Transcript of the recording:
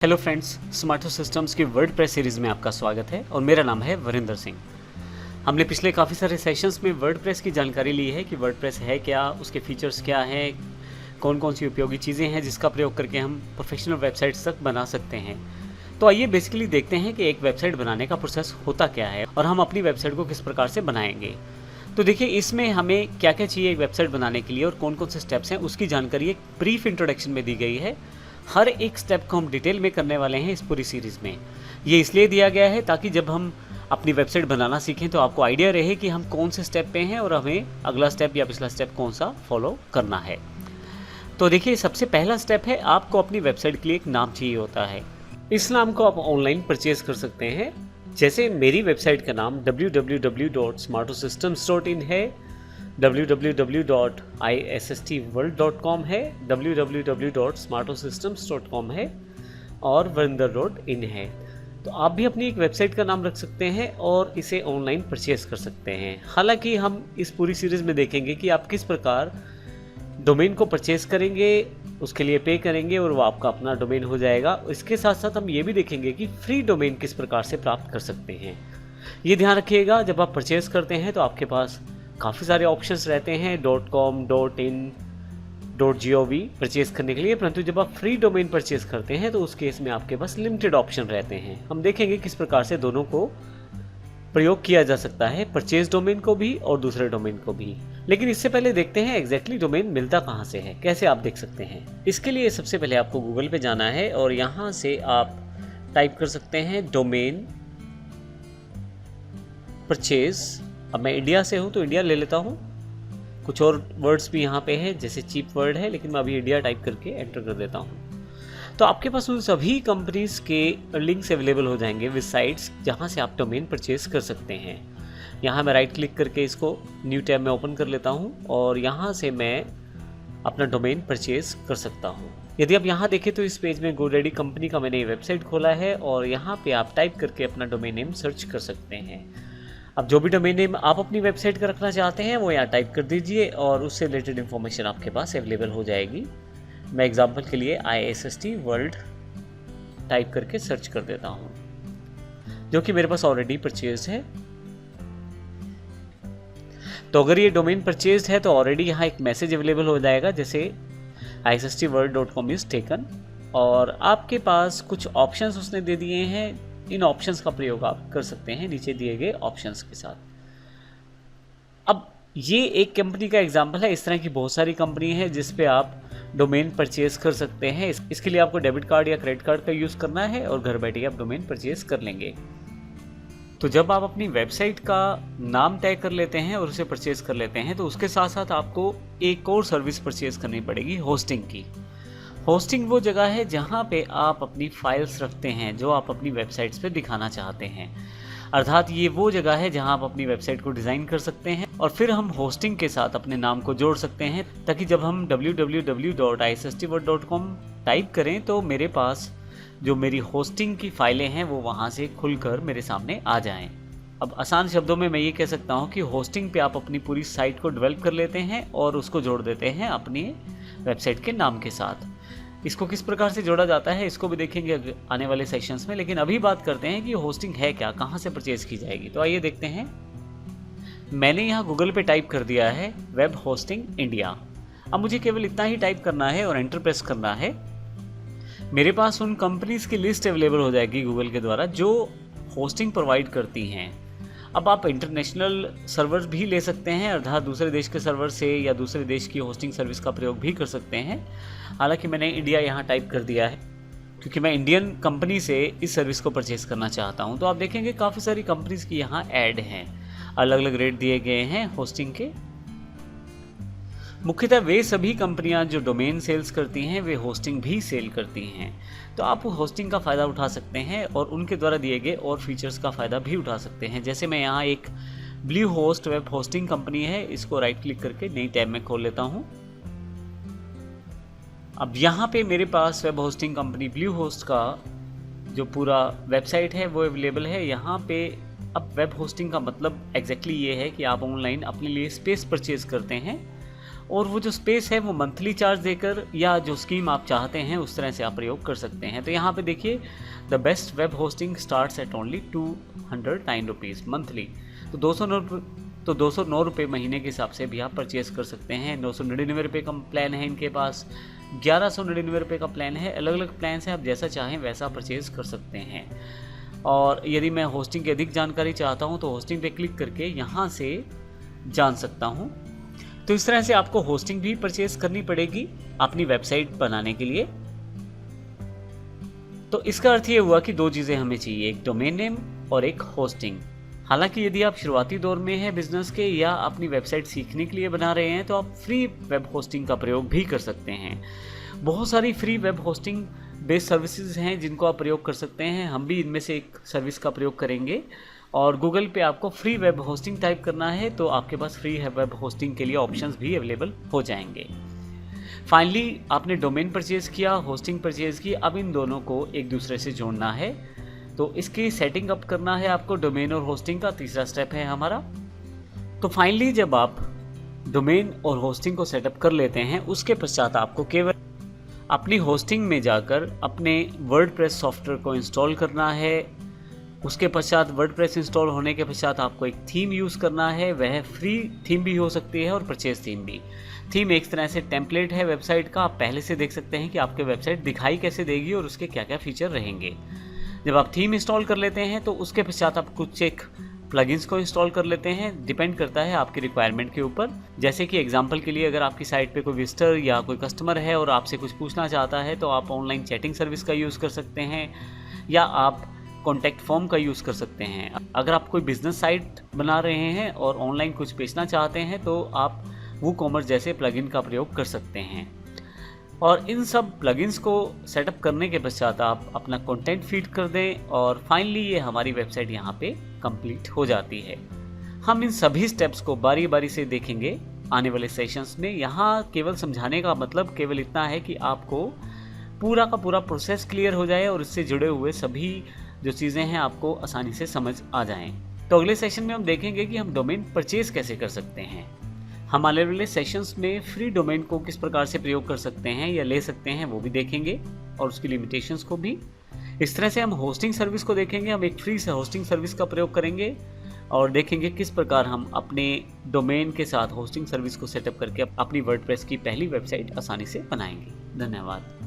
Hello friends, स्मार्टो systems की WordPress series में आपका स्वागत है और मेरा नाम है वरिंदर सिंह। हमने पिछले काफ़ी सारे सेशंस में वर्डप्रेस की जानकारी ली है कि वर्डप्रेस है क्या, उसके फीचर्स क्या हैं, कौन कौन सी उपयोगी चीज़ें हैं जिसका प्रयोग करके हम प्रोफेशनल वेबसाइट्स तक बना सकते हैं। तो आइए बेसिकली देखते हैं कि एक वेबसाइट बनाने का प्रोसेस होता क्या है और हम अपनी वेबसाइट को किस प्रकार से बनाएंगे। तो देखिए, इसमें हमें क्या क्या चाहिए एक वेबसाइट बनाने के लिए और कौन कौन से स्टेप्स हैं उसकी जानकारी एक ब्रीफ इंट्रोडक्शन में दी गई है। हर एक स्टेप को हम डिटेल में करने वाले हैं इस पूरी सीरीज़ में। ये इसलिए दिया गया है ताकि जब हम अपनी वेबसाइट बनाना सीखें तो आपको आइडिया रहे कि हम कौन से स्टेप पे हैं और हमें अगला स्टेप या पिछला स्टेप कौन सा फॉलो करना है। तो देखिए, सबसे पहला स्टेप है आपको अपनी वेबसाइट के लिए एक नाम चाहिए होता है। इस नाम को आप ऑनलाइन परचेज कर सकते हैं। जैसे मेरी वेबसाइट का नाम www.smartosystems.in है, www.issstworld.com है, www.smartosystems.com है और वरिंदर.in है। तो आप भी अपनी एक वेबसाइट का नाम रख सकते हैं और इसे ऑनलाइन परचेज कर सकते हैं। हालांकि हम इस पूरी सीरीज़ में देखेंगे कि आप किस प्रकार डोमेन को परचेज करेंगे, उसके लिए पे करेंगे और वो आपका अपना डोमेन हो जाएगा। इसके साथ साथ हम ये भी देखेंगे कि फ्री डोमेन किस प्रकार से प्राप्त कर सकते हैं। ये ध्यान रखिएगा, जब आप परचेज करते हैं तो आपके पास काफ़ी सारे ऑप्शंस रहते हैं .com, .in, .gov परचेज़ करने के लिए, परंतु जब आप फ्री डोमेन परचेज़ करते हैं तो उस केस में आपके पास लिमिटेड ऑप्शन रहते हैं। हम देखेंगे किस प्रकार से दोनों को प्रयोग किया जा सकता है, परचेज डोमेन को भी और दूसरे डोमेन को भी। लेकिन इससे पहले देखते हैं एग्जैक्टली डोमेन मिलता कहाँ से है, कैसे आप देख सकते हैं। इसके लिए सबसे पहले आपको गूगल पे जाना है और यहाँ से आप टाइप कर सकते हैं डोमेन परचेज। अब मैं इंडिया से हूँ तो इंडिया ले लेता हूँ। कुछ और वर्ड्स भी यहाँ पे हैं, जैसे चीप वर्ड है, लेकिन मैं अभी इंडिया टाइप करके एंटर कर देता हूँ। तो आपके पास उन सभी कंपनीज़ के लिंक्स अवेलेबल हो जाएंगे विद साइट्स जहाँ से आप डोमेन परचेज कर सकते हैं। यहाँ मैं राइट क्लिक करके इसको न्यू टैब में ओपन कर लेता हूँ और यहाँ से मैं अपना डोमेन परचेज कर सकता हूँ। यदि आप यहाँ देखें तो इस पेज में GoDaddy कंपनी का मैंने वेबसाइट खोला है और यहाँ पे आप टाइप करके अपना डोमेन नेम सर्च कर सकते हैं। अब जो भी डोमेन नेम आप अपनी वेबसाइट का रखना चाहते हैं वो यहाँ टाइप कर दीजिए और उससे रिलेटेड इन्फॉर्मेशन आपके पास अवेलेबल हो जाएगी। मैं एग्जांपल के लिए ISST वर्ल्ड टाइप करके सर्च कर देता हूँ, जो कि मेरे पास ऑलरेडी परचेज है। तो अगर ये डोमेन परचेज है तो ऑलरेडी यहाँ एक मैसेज अवेलेबल हो जाएगा, जैसे issstworld.com इज टेकन, और आपके पास कुछ ऑप्शंस उसने दे दिए हैं। इन ऑप्शंस का प्रयोग आप कर सकते हैं नीचे दिए गए ऑप्शंस के साथ। अब ये एक कंपनी का एग्जांपल है, इस तरह की बहुत सारी कंपनी है जिस पे आप डोमेन परचेज कर सकते हैं। इसके लिए आपको डेबिट कार्ड या क्रेडिट कार्ड का यूज़ करना है और घर बैठे आप डोमेन परचेज कर लेंगे। तो जब आप अपनी वेबसाइट का नाम तय कर लेते हैं और उसे परचेज कर लेते हैं तो उसके साथ साथ आपको एक और सर्विस परचेज करनी पड़ेगी, होस्टिंग की। होस्टिंग वो जगह है जहाँ पे आप अपनी फाइल्स रखते हैं जो आप अपनी वेबसाइट्स पे दिखाना चाहते हैं। अर्थात ये वो जगह है जहाँ आप अपनी वेबसाइट को डिज़ाइन कर सकते हैं और फिर हम होस्टिंग के साथ अपने नाम को जोड़ सकते हैं, ताकि जब हम www.issstworld.com टाइप करें तो मेरे पास जो मेरी होस्टिंग की फाइलें हैं वो वहाँ से खुलकर मेरे सामने आ जाएं। अब आसान शब्दों में मैं ये कह सकता हूँ कि होस्टिंग पे आप अपनी पूरी साइट को डेवलप कर लेते हैं और उसको जोड़ देते हैं अपनी वेबसाइट के नाम के साथ। इसको किस प्रकार से जोड़ा जाता है इसको भी देखेंगे आने वाले सेशंस में, लेकिन अभी बात करते हैं कि होस्टिंग है क्या, कहाँ से परचेज की जाएगी। तो आइए देखते हैं। मैंने यहाँ गूगल पे टाइप कर दिया है वेब होस्टिंग इंडिया। अब मुझे केवल इतना ही टाइप करना है और एंटर प्रेस करना है। मेरे पास उन कंपनीज की लिस्ट अवेलेबल हो जाएगी गूगल के द्वारा जो होस्टिंग प्रोवाइड करती हैं। अब आप इंटरनेशनल सर्वर भी ले सकते हैं, अर्थात दूसरे देश के सर्वर से या दूसरे देश की होस्टिंग सर्विस का प्रयोग भी कर सकते हैं। हालांकि मैंने इंडिया यहाँ टाइप कर दिया है क्योंकि मैं इंडियन कंपनी से इस सर्विस को परचेज करना चाहता हूँ। तो आप देखेंगे काफ़ी सारी कंपनीज की यहाँ ऐड हैं, अलग अलग रेट दिए गए हैं होस्टिंग के। मुख्यतः वे सभी कंपनियां जो डोमेन सेल्स करती हैं वे होस्टिंग भी सेल करती हैं। तो आप होस्टिंग का फ़ायदा उठा सकते हैं और उनके द्वारा दिए गए और फीचर्स का फ़ायदा भी उठा सकते हैं। जैसे मैं यहाँ एक blue host web hosting company है, इसको राइट क्लिक करके नई टैब में खोल लेता हूँ। अब यहाँ पे मेरे पास web hosting company Bluehost का जो पूरा वेबसाइट है वो अवेलेबल है। यहाँ पे अब वेब होस्टिंग का मतलब एग्जैक्टली ये है कि आप ऑनलाइन अपने लिए स्पेस परचेज करते हैं और वो जो स्पेस है वो मंथली चार्ज देकर या जो स्कीम आप चाहते हैं उस तरह से आप प्रयोग कर सकते हैं। तो यहाँ पे देखिए, the best web hosting starts at only 209 rupees monthly. तो 209 रुपये महीने के हिसाब से भी आप परचेज़ कर सकते हैं। 999 रुपये का प्लान है इनके पास, 1199 रुपये का प्लान है। अलग अलग प्लान है, आप जैसा चाहें वैसा परचेज़ कर सकते हैं। और यदि मैं होस्टिंग की अधिक जानकारी चाहता हूँ तो होस्टिंग पे क्लिक करके यहाँ से जान सकता हूँ। तो इस तरह से आपको होस्टिंग भी परचेज करनी पड़ेगी अपनी वेबसाइट बनाने के लिए। तो इसका अर्थ ये हुआ कि दो चीज़ें हमें चाहिए, एक डोमेन नेम और एक होस्टिंग। हालांकि यदि आप शुरुआती दौर में हैं बिजनेस के या अपनी वेबसाइट सीखने के लिए बना रहे हैं तो आप फ्री वेब होस्टिंग का प्रयोग भी कर सकते हैं। बहुत सारी free web hosting based services हैं जिनको आप प्रयोग कर सकते हैं। हम भी इनमें से एक सर्विस का प्रयोग करेंगे। और गूगल पे आपको फ्री वेब होस्टिंग टाइप करना है तो आपके पास फ्री वेब होस्टिंग के लिए ऑप्शंस भी अवेलेबल हो जाएंगे। फाइनली आपने डोमेन परचेज किया, होस्टिंग परचेज की, अब इन दोनों को एक दूसरे से जोड़ना है। तो इसकी सेटिंग अप करना है आपको डोमेन और होस्टिंग का, तीसरा स्टेप है हमारा। तो फाइनली जब आप डोमेन और होस्टिंग को सेटअप कर लेते हैं उसके पश्चात आपको केवल अपनी होस्टिंग में जाकर अपने वर्डप्रेस सॉफ्टवेयर को इंस्टॉल करना है। उसके पश्चात वर्डप्रेस इंस्टॉल होने के पश्चात आपको एक थीम यूज़ करना है। वह फ्री थीम भी हो सकती है और परचेज थीम भी। थीम एक तरह से टेम्पलेट है वेबसाइट का। आप पहले से देख सकते हैं कि आपके वेबसाइट दिखाई कैसे देगी और उसके क्या क्या फीचर रहेंगे। जब आप थीम इंस्टॉल कर लेते हैं तो उसके पश्चात आप कुछ एक प्लगइन्स को इंस्टॉल कर लेते हैं। डिपेंड करता है आपकी रिक्वायरमेंट के ऊपर। जैसे कि एग्जांपल के लिए अगर आपकी साइट पे कोई विजिटर या कोई कस्टमर है और आपसे कुछ पूछना चाहता है तो आप ऑनलाइन चैटिंग सर्विस का यूज़ कर सकते हैं या आप कॉन्टैक्ट फॉर्म का यूज़ कर सकते हैं। अगर आप कोई बिजनेस साइट बना रहे हैं और ऑनलाइन कुछ बेचना चाहते हैं तो आप वूकॉमर्स जैसे प्लगइन का प्रयोग कर सकते हैं। और इन सब प्लगइन्स को सेटअप करने के पश्चात आप अपना कंटेंट फीड कर दें और फाइनली ये हमारी वेबसाइट यहाँ पे कंप्लीट हो जाती है। हम इन सभी स्टेप्स को बारी बारी से देखेंगे आने वाले सेशंस में। यहाँ केवल समझाने का मतलब केवल इतना है कि आपको पूरा का पूरा प्रोसेस क्लियर हो जाए और इससे जुड़े हुए सभी जो चीज़ें हैं आपको आसानी से समझ आ जाएं। तो अगले सेशन में हम देखेंगे कि हम डोमेन परचेज कैसे कर सकते हैं। हम आने वाले सेशंस में फ्री डोमेन को किस प्रकार से प्रयोग कर सकते हैं या ले सकते हैं वो भी देखेंगे और उसकी लिमिटेशंस को भी। इस तरह से हम होस्टिंग सर्विस को देखेंगे। हम एक फ्री से होस्टिंग सर्विस का प्रयोग करेंगे और देखेंगे किस प्रकार हम अपने डोमेन के साथ होस्टिंग सर्विस को सेटअप करके अपनी वर्डप्रेस की पहली वेबसाइट आसानी से बनाएंगे। धन्यवाद।